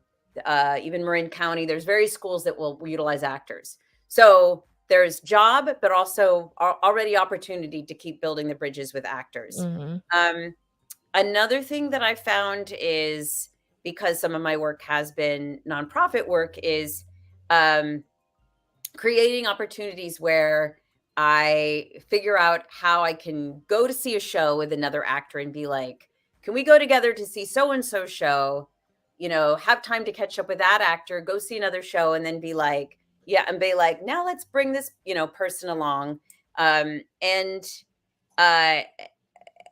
even Marin County. There's various schools that will utilize actors. So there's job, but also already opportunity to keep building the bridges with actors. Mhm. Another thing that I found is, because some of my work has been nonprofit work, is creating opportunities where I figure out how I can go to see a show with another actor and be like, can we go together to see so and so show? Have time to catch up with that actor, go see another show, and then be like, yeah, and be like, now let's bring this, person along. And uh,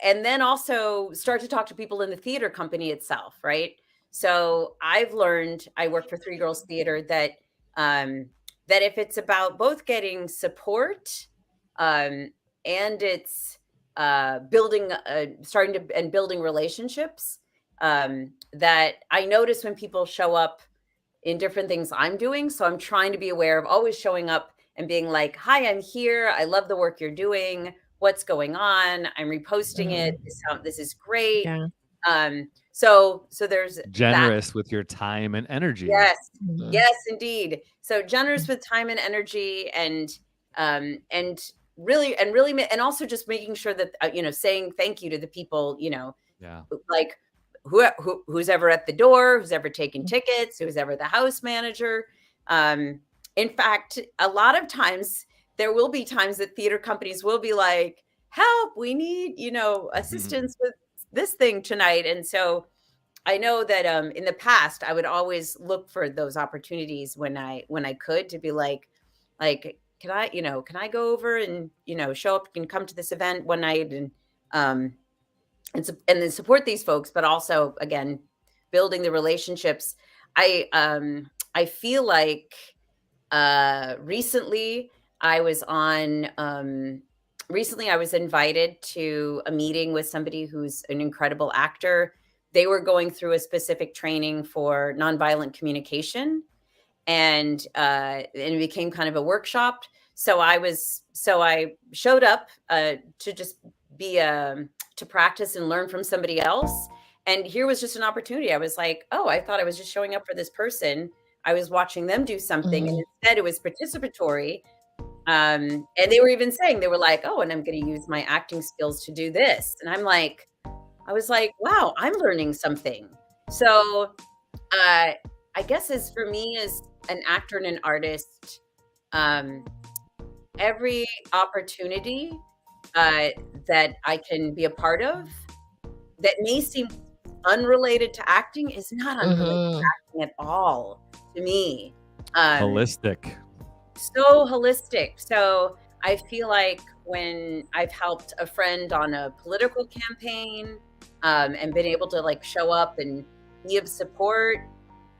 and then also start to talk to people in the theater company itself, right? So I've learned, I work for Three Girls Theater, that that if it's about both getting support, and it's building starting to and building relationships, that I notice when people show up in different things I'm doing. So I'm trying to be aware of always showing up and being like, hi, I'm here, I love the work you're doing, what's going on, I'm reposting it, this is great. Yeah. So there's that. Generous with your time and energy. Yes, Mhm. yes, indeed. So generous with time and energy, and really, and also just making sure that saying thank you to the people, Yeah. like who's ever at the door, who's ever taken tickets, who's ever the house manager. In fact, a lot of times there will be times that theater companies will be like, help, we need, assistance with this thing tonight. And so I know that in the past I would always look for those opportunities when I could, to be like, can I go over and show up and come to this event one night, and then support these folks, but also, again, building the relationships. I feel like recently I was invited to a meeting with somebody who's an incredible actor. They were going through a specific training for nonviolent communication, and it became kind of a workshop. So I showed up to just be to practice and learn from somebody else. And here was just an opportunity. I was like, oh, I thought I was just showing up for this person. I was watching them do something, and instead it was participatory. And they were even saying, they were like, oh, and I'm going to use my acting skills to do this. And I was like, wow, I'm learning something. So I guess for me as an actor and an artist, every opportunity that I can be a part of that may seem unrelated to acting is not unrelated to acting at all to me. Holistic. So holistic. So I feel like when I've helped a friend on a political campaign, and been able to show up and be of support,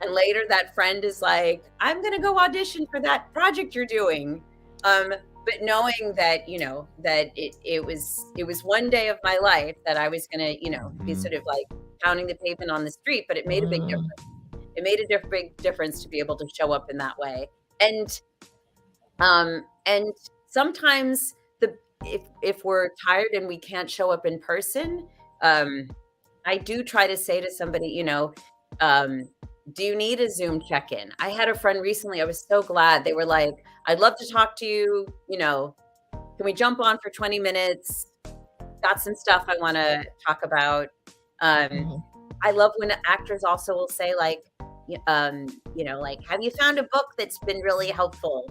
and later that friend is like, I'm gonna go audition for that project you're doing, but knowing that that it was one day of my life that I was gonna be sort of like pounding the pavement on the street, but it made a big difference. It made a big difference to be able to show up in that way. And sometimes if we're tired and we can't show up in person, I do try to say to somebody, do you need a Zoom check-in? I had a friend recently, I was so glad. They were like, I'd love to talk to you, can we jump on for 20 minutes? Got some stuff I want to talk about. I love when actors also will say like, have you found a book that's been really helpful?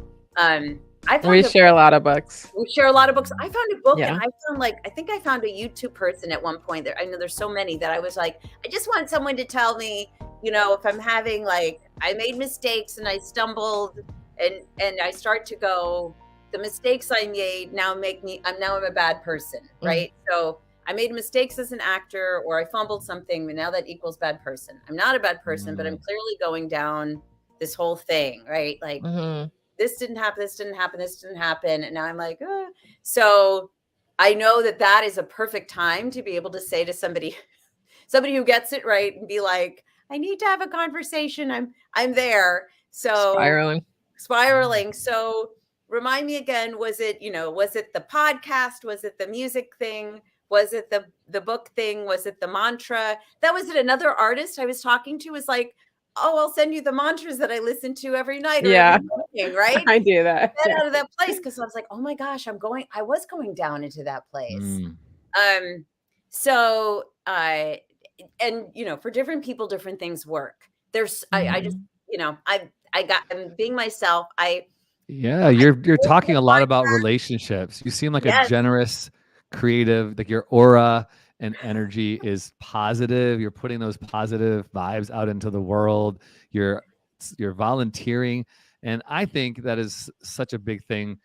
We share a lot of books. We share a lot of books. I found a book, Yeah. and I think I found a YouTube person at one point. I know there's so many that I was like, I just want someone to tell me, if I'm having I made mistakes and I stumbled, and I start to go, the mistakes I made now I'm a bad person, right? So I made mistakes as an actor, or I fumbled something, and now that equals bad person. I'm not a bad person, but I'm clearly going down this whole thing, right? this didn't happen, this didn't happen, this didn't happen. And now I'm like, so I know that is a perfect time to be able to say to somebody who gets it right and be like, I need to have a conversation. I'm there. So spiraling. So remind me again, was it the podcast? Was it the music thing? Was it the book thing? Was it the mantra? That was it. Another artist I was talking to was like, oh, I'll send you the mantras that I listen to every night. Or every morning, right? I do that. Get out of that place, because I was like, oh my gosh, I was going down into that place. So and for different people, different things work. There's I just I'm being myself. You're talking a lot about relationships. You seem like a generous, creative, like your aura and energy is positive. You're putting those positive vibes out into the world. You're volunteering. And I think that is such a big thing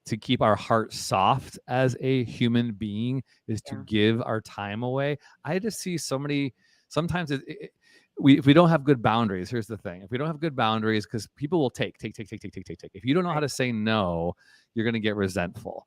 to keep our heart soft as a human being, is to give our time away. I just see so many, sometimes if we don't have good boundaries, here's the thing. If we don't have good boundaries, because people will take. If you don't know how to say no, you're going to get resentful.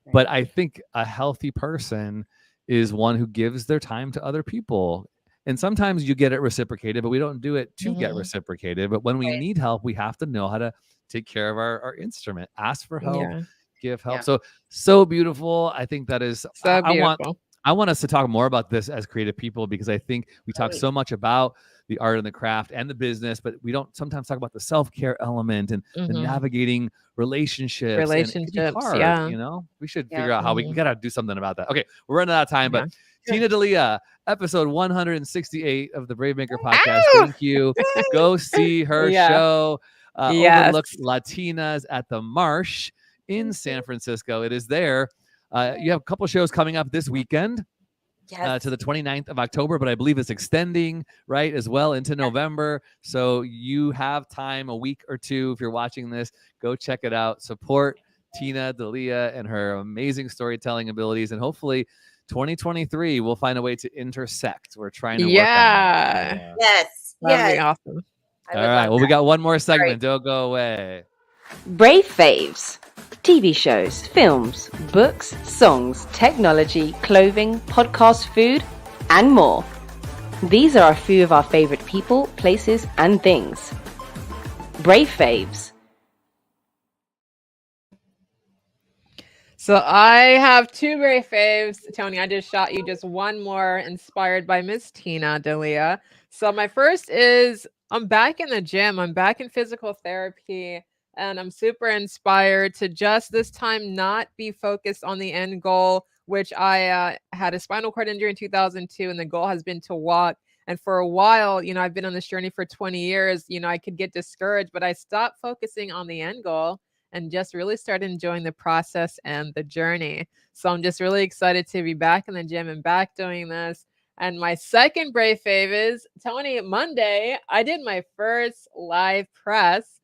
Right. But I think a healthy person is one who gives their time to other people. And sometimes you get it reciprocated, but we don't do it to get reciprocated. But when we need help, we have to know how to take care of our instrument, ask for help, give help. So beautiful. I think that is so beautiful. I want us to talk more about this as creative people, because I think we talk so much about the art and the craft and the business, but we don't sometimes talk about the self-care element and the navigating relationships. And it can be hard, we should figure out how we got to do something about that. Okay, we're running out of time, but Tina D'Elia, episode 168 of the Brave Maker podcast. Thank you. Go see her show, Overlooked Latinas at the Marsh in San Francisco. It is there. You have a couple shows coming up this weekend to the 29th of October, but I believe it's extending as well into November. So you have time, a week or two. If you're watching this, go check it out. Support Tina D'Elia and her amazing storytelling abilities. And hopefully 2023, we'll find a way to intersect. We're trying to work on that. Yes. That'd be awesome. All right. Well, we got one more segment. Don't go away. Brave Faves. TV shows, films, books, songs, technology, clothing, podcast, food, and more. These are a few of our favorite people, places, and things. Brave Faves. So I have two Brave Faves. Tony, I just shot you just one more inspired by Miss Tina D'Elia. So my first is, I'm back in the gym. I'm back in physical therapy. And I'm super inspired to just this time not be focused on the end goal, which I had a spinal cord injury in 2002, and the goal has been to walk. And for a while, I've been on this journey for 20 years. I could get discouraged, but I stopped focusing on the end goal and just really started enjoying the process and the journey. So I'm just really excited to be back in the gym and back doing this. And my second Brave Fave is, Tony, Monday, I did my first live press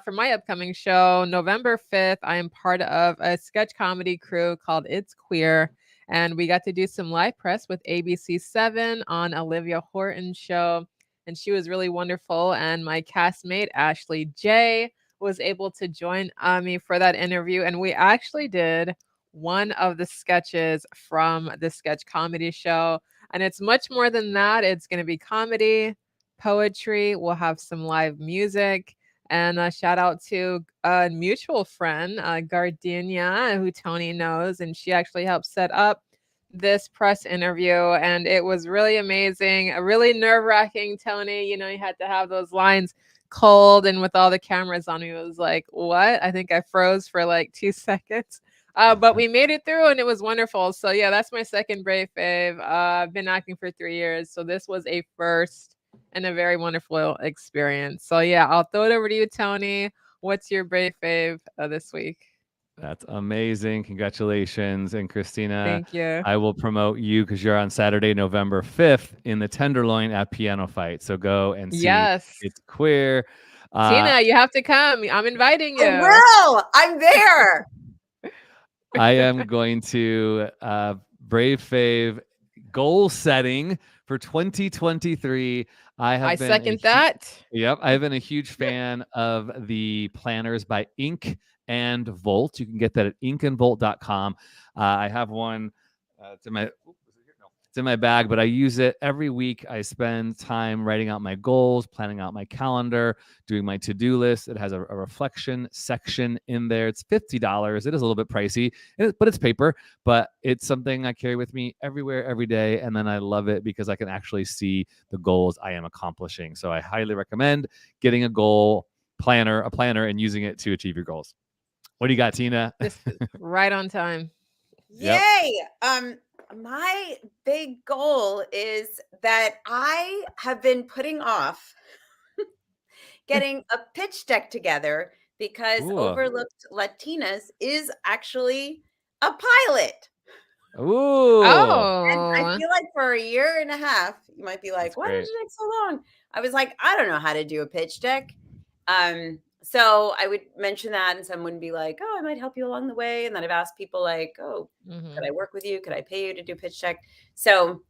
for my upcoming show, November 5th. I am part of a sketch comedy crew called It's Queer. And we got to do some live press with ABC7 on Olivia Horton's show. And she was really wonderful. And my castmate, Ashley J, was able to join me for that interview. And we actually did one of the sketches from the sketch comedy show. And it's much more than that. It's going to be comedy, poetry. We'll have some live music. And a shout out to a mutual friend, Gardenia, who Tony knows. And she actually helped set up this press interview. And it was really amazing, really nerve-wracking, Tony. You had to have those lines cold. And with all the cameras on me, it was like, what? I think I froze for like 2 seconds. But we made it through, and it was wonderful. So, yeah, that's my second Brave Fave. I've been acting for 3 years. So this was a first and a very wonderful experience. So yeah, I'll throw it over to you, Tony. What's your Brave Fave this week? That's amazing. Congratulations. And Christina, thank you. I will promote you because you're on Saturday, November 5th in the Tenderloin at Piano Fight. So go and see It's Queer. Tina, you have to come. I'm inviting you. I will. I'm there. I am going to Brave Fave goal setting for 2023. I second that. Yep, I've been a huge fan of the planners by Ink and Volt. You can get that at inkandvolt.com. I have one. It's in my. It's in my bag, but I use it every week. I spend time writing out my goals, planning out my calendar, doing my to-do list. It has a reflection section in there. It's $50. It is a little bit pricey, but it's paper. But it's something I carry with me everywhere, every day. And then I love it because I can actually see the goals I am accomplishing. So I highly recommend getting a planner, and using it to achieve your goals. What do you got, Tina? This is right on time. Yep. Yay! My big goal is that I have been putting off getting a pitch deck together because Ooh. Overlooked Latinas is actually a pilot. Ooh. And Oh, I feel like for a year and a half, you might be like, That's why great. did it take so long? I was like, I don't know how to do a pitch deck. So I would mention that and someone would be like, oh, I might help you along the way. And then I've asked people like, oh, could I work with you? Could I pay you to do pitch deck? So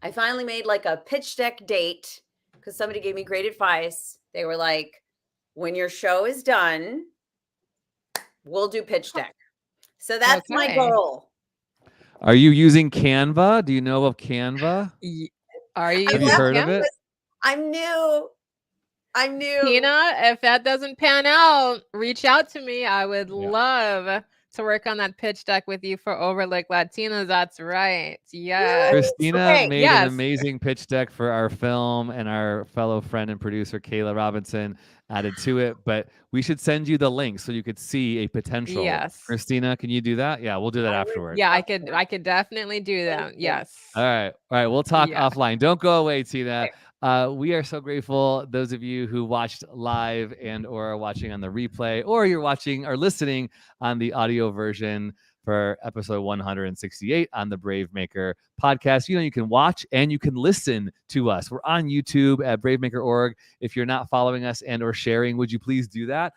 I finally made like a pitch deck date because somebody gave me great advice. They were like, when your show is done, we'll do pitch deck. So that's my Okay. goal. Are you using Canva? Do you know of Canva? Are you? Have you using heard of Canva? it? I'm new. Tina, if that doesn't pan out, reach out to me. I would Yeah. love to work on that pitch deck with you for Overlooked Latinas. That's right. Yes. Christina Okay, made yes. an amazing pitch deck for our film, and our fellow friend and producer Kayla Robinson added to it. But we should send you the link so you could see a potential. Yes. Christina, can you do that? Yeah, we'll do that afterwards. Yeah, I could definitely do that. Yes. All right. We'll talk Yeah. offline. Don't go away, Tina. We are so grateful, those of you who watched live and or are watching on the replay, or you're watching or listening on the audio version for episode 168 on the Brave Maker podcast. You can watch and you can listen to us. We're on YouTube at bravemaker.org. If you're not following us and or sharing, would you please do that?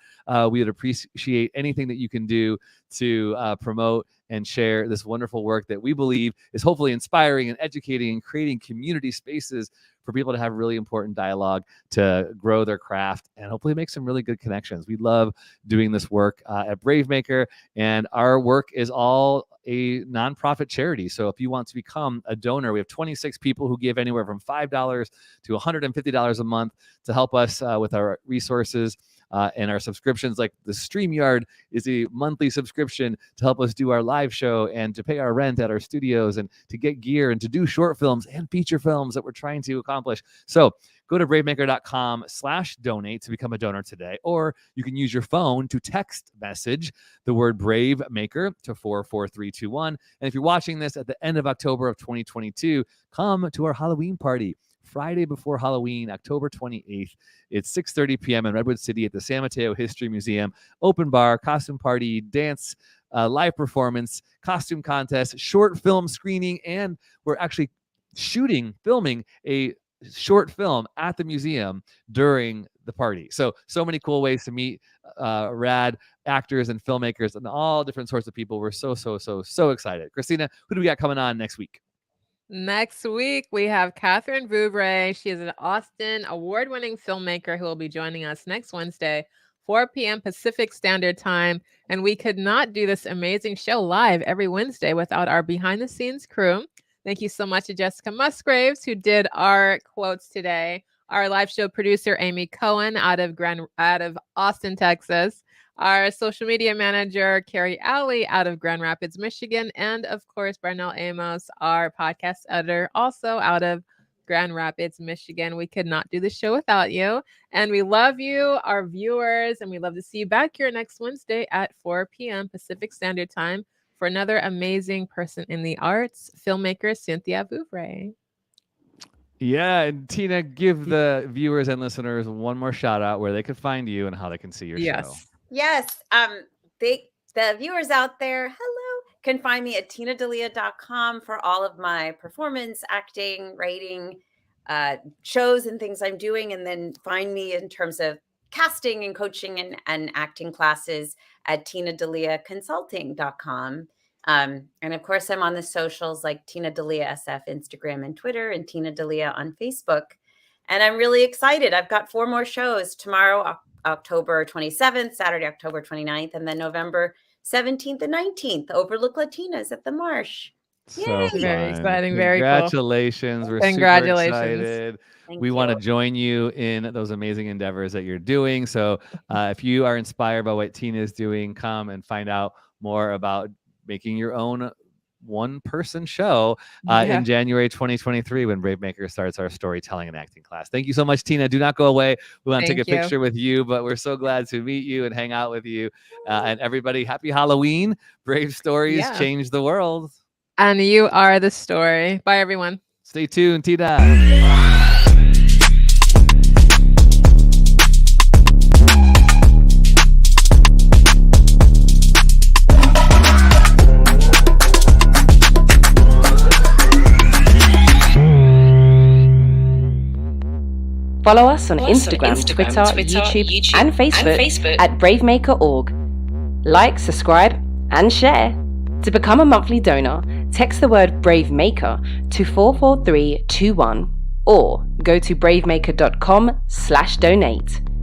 We would appreciate anything that you can do to promote and share this wonderful work that we believe is hopefully inspiring and educating and creating community spaces for people to have really important dialogue, to grow their craft, and hopefully make some really good connections. We love doing this work at Brave Maker, and our work is all a nonprofit charity. So if you want to become a donor, we have 26 people who give anywhere from $5 to $150 a month to help us with our resources. And our subscriptions, like the StreamYard is a monthly subscription to help us do our live show and to pay our rent at our studios and to get gear and to do short films and feature films that we're trying to accomplish. So go to bravemaker.com/donate to become a donor today, or you can use your phone to text message the word Brave Maker to 44321. And if you're watching this at the end of October of 2022, come to our Halloween party. Friday before Halloween, October 28th. It's 6:30 p.m. in Redwood City at the San Mateo History Museum. Open bar, costume party, dance, live performance, costume contest, short film screening, and we're actually filming a short film at the museum during the party. So many cool ways to meet rad actors and filmmakers and all different sorts of people. We're so excited. Christina, who do we got coming on next week? Next week, we have Catherine Vouvray. She is an Austin award-winning filmmaker who will be joining us next Wednesday, 4 p.m. Pacific Standard Time. And we could not do this amazing show live every Wednesday without our behind-the-scenes crew. Thank you so much to Jessica Musgraves, who did our quotes today. Our live show producer, Amy Cohen, out of Austin, Texas. Our social media manager, Carrie Alley, out of Grand Rapids, Michigan. And of course, Barnell Amos, our podcast editor, also out of Grand Rapids, Michigan. We could not do the show without you. And we love you, our viewers, and we love to see you back here next Wednesday at 4 p.m. Pacific Standard Time for another amazing person in the arts, filmmaker Cynthia Vouvray. Yeah, and Tina, give the viewers and listeners one more shout out where they could find you and how they can see your show. Yes. The viewers out there, hello, can find me at tinadalia.com for all of my performance, acting, writing, shows and things I'm doing. And then find me in terms of casting and coaching and acting classes at tinadaliaconsulting.com. And of course, I'm on the socials like Tina Dalia SF, Instagram and Twitter, and Tina Dalia on Facebook. And I'm really excited. I've got 4 more shows tomorrow, October 27th, Saturday, October 29th, and then November 17th and 19th, Overlook Latinas at the Marsh. So Yay! Very fun. exciting, very cool. Congratulations. We're Congratulations. super excited. Thank We you. want to join you in those amazing endeavors that you're doing. So if you are inspired by what Tina is doing, come and find out more about making your own one-person show in January 2023 when Brave Maker starts our storytelling and acting class. Thank you so much, Tina. Do not go away. We want to take a Thank you. picture with you, but we're so glad to meet you and hang out with you. And everybody, happy Halloween. Brave stories Yeah. change the world. And you are the story. Bye, everyone. Stay tuned, Tina. Follow us on Instagram, Twitter, YouTube, and Facebook at bravemaker.org. Like, subscribe, and share. To become a monthly donor, text the word BraveMaker to 44321 or go to bravemaker.com/donate.